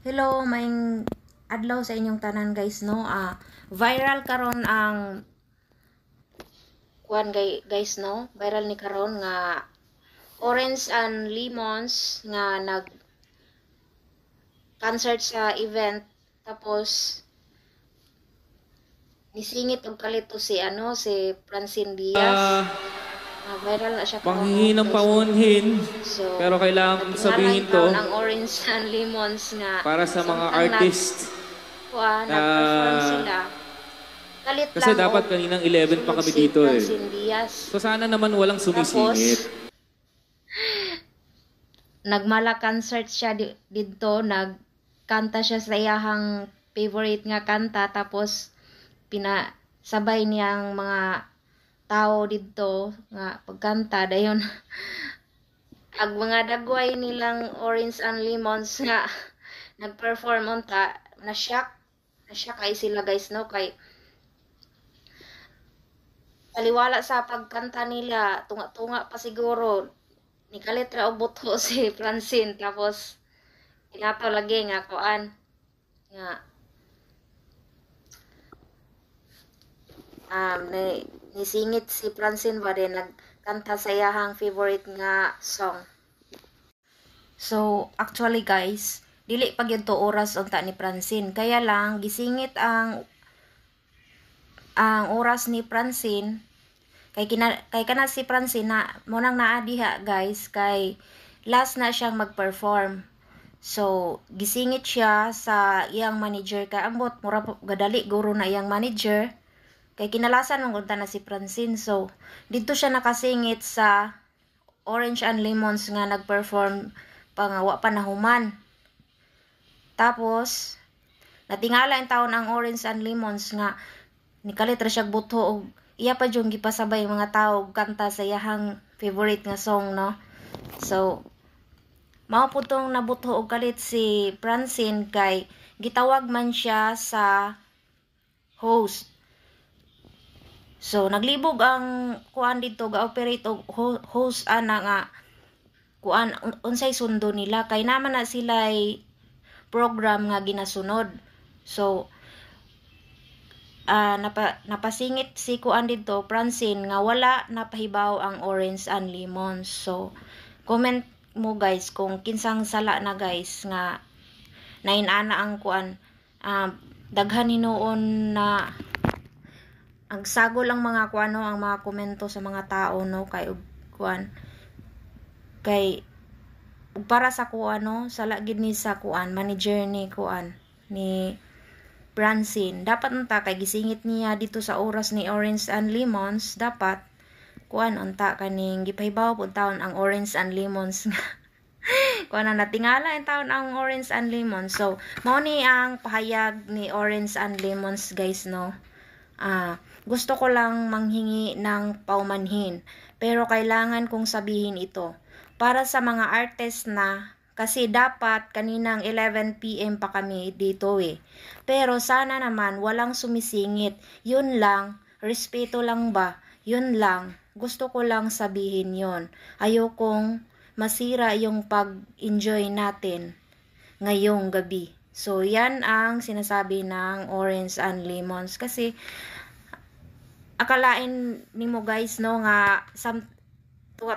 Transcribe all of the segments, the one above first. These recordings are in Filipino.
Hello, maing adlaw sa inyong tanan guys no. Viral karon ang kuan guys no. Viral ni karon nga Orange and Lemons nga nag concert sa event tapos nisingit og kalito si si Francine Diaz. Viral na siya panghingi ng paunhin. So, pero kailangan kong sabihin to ang Orange and Lemons nga para sa mga artist nag-perform sila. Kalit kasi lang dapat kaninang 11 pa kami dito eh. So sana naman walang sumisingit. Nagmala concert siya dito, nagkanta siya sa iyahang favorite nga kanta tapos pinasabay niyang mga tao dito nga pagkanta dayon ag mga dagway nilang Orange and Lemons nga nagperform unta na shock kay sila guys no, kay taliwala sa pagkanta nila, tunga pa siguro ni kalitra og butho si Francine tapos inato lagi nga kuan nga nisingit si Francine ba din nagkanta sa iyahang favorite nga song. So actually guys, dili pa gyud to oras unta ni Francine, kaya lang gisingit ang oras ni Francine kay kana si Francine na mo nang naa diha guys, kay last na siyang mag-perform. So gisingit siya sa iyang manager kay ambot mura gadali guro na iyang manager kay kinalasan ng unta na si Francine. So dito siya nakasingit sa Orange and Lemons nga nagperform pangawa pa nahuman. Tapos natingala ang taon ang Orange and Lemons nga nikalit ra siya butho og iya pa jung gipasabay mga tao kanta sa iyahang favorite nga song no. So mao pud tong nabutho og kalit si Francine kay gitawag man siya sa host. So naglibog ang kuan dito ga-operate og host ana nga kuan unsay sundo nila kay naman na sila'y program nga ginasunod. So napasingit si kuan dito Francine nga wala napahibaw ang Orange and Lemons. So comment mo guys kung kinsang sala na guys nga nainana ang kuan. Daghan hinuon na ang sagol ang mga kuano ang mga komento sa mga tao no kay kuan kay para sa kuano sala gid ni sa kuan manager ni kuan ni Francine dapat unta kay gisingit niya dito sa oras ni Orange and Lemons, dapat kuan unta kaning gipahibaw pud taon ang Orange and Lemons kuan na natingala ang taon ang Orange and Lemons. So mao ni ang pahayag ni Orange and Lemons guys no. Gusto ko lang manghingi ng paumanhin pero kailangan kong sabihin ito para sa mga artist na kasi dapat kaninang 11 PM pa kami dito eh. Pero sana naman walang sumisingit. Yun lang, respeto lang ba? Yun lang, gusto ko lang sabihin yon. Ayokong masira yung pag-enjoy natin ngayong gabi. So yan ang sinasabi ng Orange and Lemons kasi akalain nimo guys no nga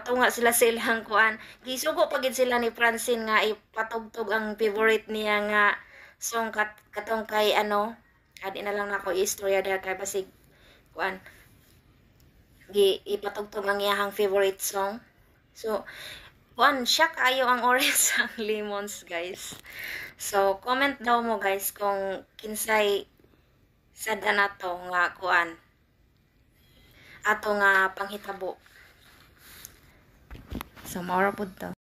tunga sila silang kuan gisugo pagid sila ni Francine nga ipatugtog ang favorite niya nga song katong kay adi na lang nako istorya dahil kay basig kuan ipatugtog ang iyahang favorite song. So kuan siya kayo ang Orange and Lemons guys. So comment daw mo guys kung kinsay sada na to nga kuan ato nga panghitabo. So, maura po to.